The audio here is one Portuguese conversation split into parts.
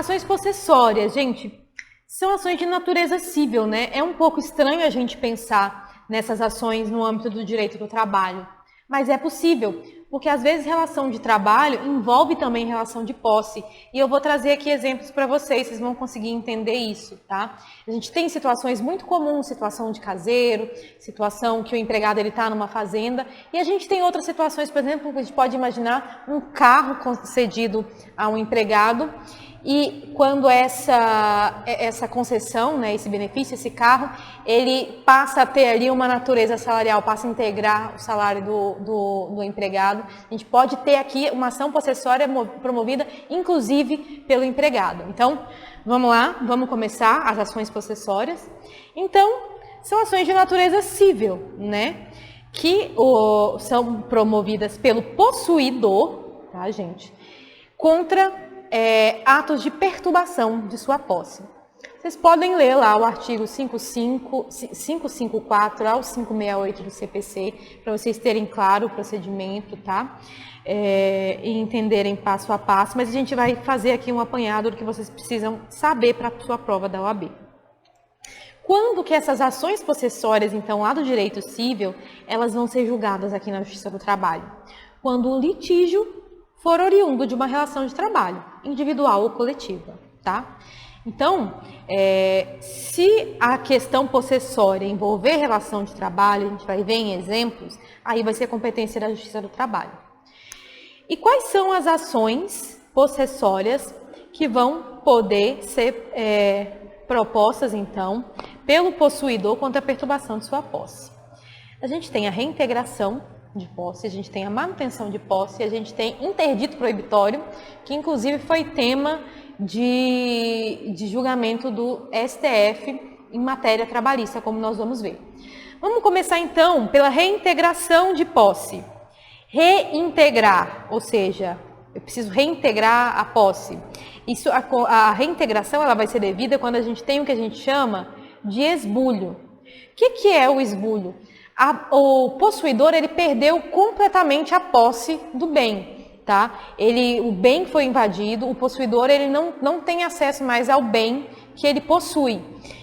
Ações possessórias, gente, são ações de natureza civil, né? É um pouco estranho a gente pensar nessas ações no âmbito do direito do trabalho, mas é possível, porque às vezes relação de trabalho envolve também relação de posse, e eu vou trazer aqui exemplos para vocês vão conseguir entender isso, tá? A gente tem situações muito comuns, situação de caseiro, situação que o empregado está numa fazenda, e a gente tem outras situações, por exemplo, que a gente pode imaginar um carro concedido a um empregado, e quando essa concessão, né, esse benefício, esse carro, ele passa a ter ali uma natureza salarial, passa a integrar o salário do empregado. A gente pode ter aqui uma ação possessória promovida, inclusive, pelo empregado. Então, vamos lá, vamos começar as ações possessórias. Então, são ações de natureza civil, né, que são promovidas pelo possuidor, tá, gente, contra atos de perturbação de sua posse. Vocês podem ler lá o artigo 554 ao 568 do CPC, para vocês terem claro o procedimento, tá? E entenderem passo a passo, mas a gente vai fazer aqui um apanhado do que vocês precisam saber para a sua prova da OAB. Quando que essas ações possessórias, então, lá do direito civil, elas vão ser julgadas aqui na Justiça do Trabalho? Quando o litígio for oriundo de uma relação de trabalho, individual ou coletiva, tá? Então, se a questão possessória envolver relação de trabalho, a gente vai ver em exemplos, aí vai ser competência da Justiça do Trabalho. E quais são as ações possessórias que vão poder ser propostas, então, pelo possuidor contra a perturbação de sua posse? A gente tem a reintegração de posse, a gente tem a manutenção de posse, a gente tem interdito proibitório, que inclusive foi tema de julgamento do STF em matéria trabalhista, como nós vamos ver. Vamos começar então pela reintegração de posse. Reintegrar, ou seja, eu preciso reintegrar a posse. Isso, a reintegração ela vai ser devida quando a gente tem o que a gente chama de esbulho. O que é o esbulho? O possuidor ele perdeu completamente a posse do bem, tá? O bem foi invadido, o possuidor ele não tem acesso mais ao bem que ele possui.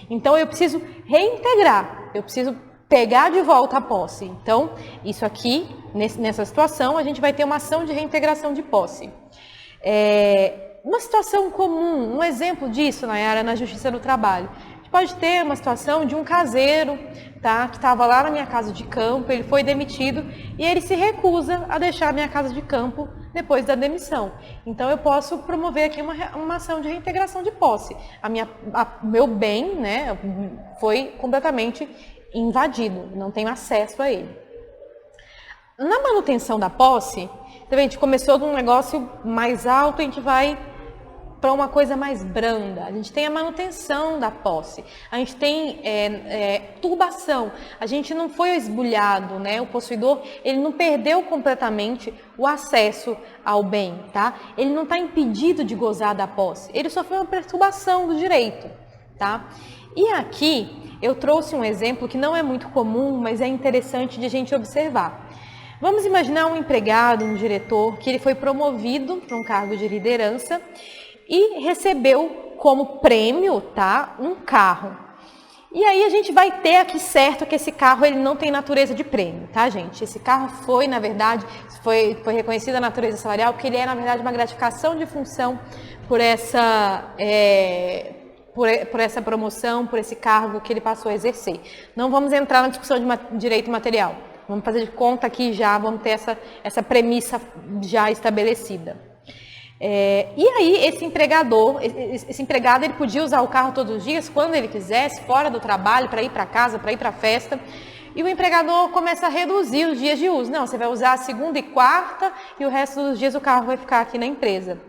Então eu preciso reintegrar, eu preciso pegar de volta a posse. Então isso aqui, nessa situação, a gente vai ter uma ação de reintegração de posse. Uma situação comum, um exemplo disso, Nayara, na Justiça do Trabalho. Pode ter uma situação de um caseiro, tá, que estava lá na minha casa de campo, ele foi demitido e ele se recusa a deixar a minha casa de campo depois da demissão. Então eu posso promover aqui uma ação de reintegração de posse. O meu bem, né, foi completamente invadido, não tenho acesso a ele. Na manutenção da posse, a gente começou de um negócio mais alto, a gente vai para uma coisa mais branda. A gente tem a manutenção da posse, a gente tem turbação, a gente não foi esbulhado, né? O possuidor ele não perdeu completamente o acesso ao bem, tá? Ele não está impedido de gozar da posse, ele sofreu uma perturbação do direito, tá? E aqui eu trouxe um exemplo que não é muito comum, mas é interessante de a gente observar. Vamos imaginar um empregado, um diretor, que ele foi promovido para um cargo de liderança e recebeu como prêmio, tá, um carro. E aí a gente vai ter aqui certo que esse carro ele não tem natureza de prêmio, tá, gente? Esse carro foi, na verdade, foi reconhecida a natureza salarial porque ele é, na verdade, uma gratificação de função por essa promoção, por esse cargo que ele passou a exercer. Não vamos entrar na discussão de direito material. Vamos fazer de conta aqui já, vamos ter essa premissa já estabelecida. E aí esse empregado ele podia usar o carro todos os dias, quando ele quisesse, fora do trabalho, para ir para casa, para ir para a festa. E o empregador começa a reduzir os dias de uso. Não, você vai usar a segunda e quarta e o resto dos dias o carro vai ficar aqui na empresa.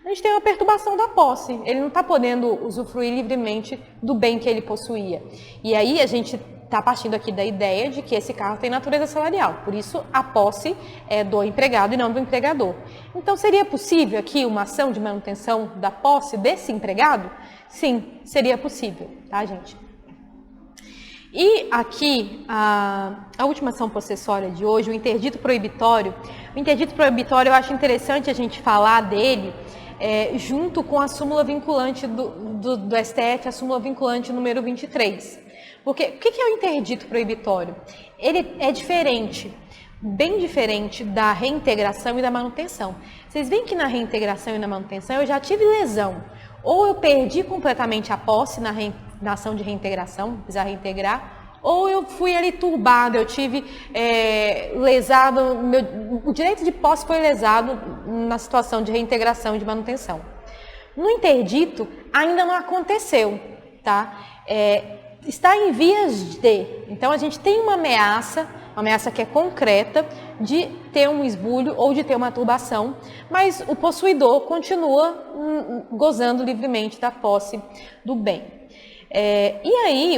A gente tem uma perturbação da posse. Ele não está podendo usufruir livremente do bem que ele possuía. E aí a gente está partindo aqui da ideia de que esse carro tem natureza salarial. Por isso, a posse é do empregado e não do empregador. Então, seria possível aqui uma ação de manutenção da posse desse empregado? Sim, seria possível, tá, gente? E aqui, a última ação possessória de hoje, o interdito proibitório. O interdito proibitório, eu acho interessante a gente falar dele junto com a súmula vinculante do STF, a súmula vinculante número 23. Porque o que é o interdito proibitório? Ele é diferente, bem diferente da reintegração e da manutenção. Vocês veem que na reintegração e na manutenção eu já tive lesão. Ou eu perdi completamente a posse na ação de reintegração, precisar reintegrar, ou eu fui ali turbado, eu tive lesado, o direito de posse foi lesado na situação de reintegração e de manutenção. No interdito, ainda não aconteceu, tá? Está em vias de. Então, a gente tem uma ameaça que é concreta, de ter um esbulho ou de ter uma turbação, mas o possuidor continua gozando livremente da posse do bem. E aí,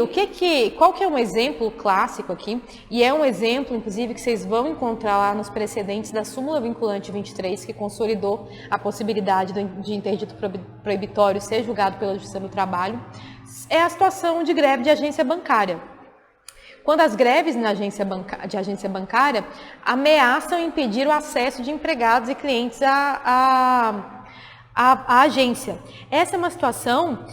qual que é um exemplo clássico aqui, e é um exemplo, inclusive, que vocês vão encontrar lá nos precedentes da súmula vinculante 23, que consolidou a possibilidade de interdito proibitório ser julgado pela Justiça do Trabalho, é a situação de greve de agência bancária. Quando as greves de agência bancária ameaçam impedir o acesso de empregados e clientes à agência. Essa é uma situação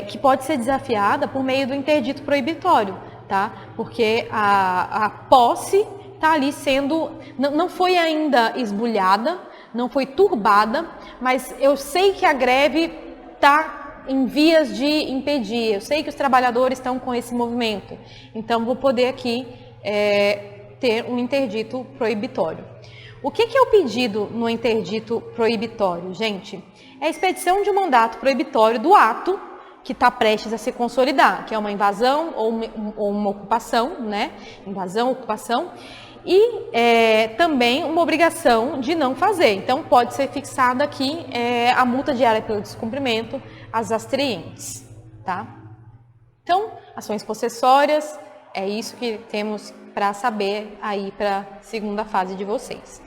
que pode ser desafiada por meio do interdito proibitório, tá? Porque a posse está ali sendo, não foi ainda esbulhada, não foi turbada, mas eu sei que a greve está em vias de impedir, eu sei que os trabalhadores estão com esse movimento, então vou poder aqui ter um interdito proibitório. O que é o pedido no interdito proibitório, gente? É a expedição de um mandato proibitório do ato que está prestes a se consolidar, que é uma invasão ou uma ocupação, né? Invasão, ocupação, e também uma obrigação de não fazer. Então, pode ser fixada aqui a multa diária pelo descumprimento às astrientes, tá? Então, ações possessórias, é isso que temos para saber aí para a segunda fase de vocês.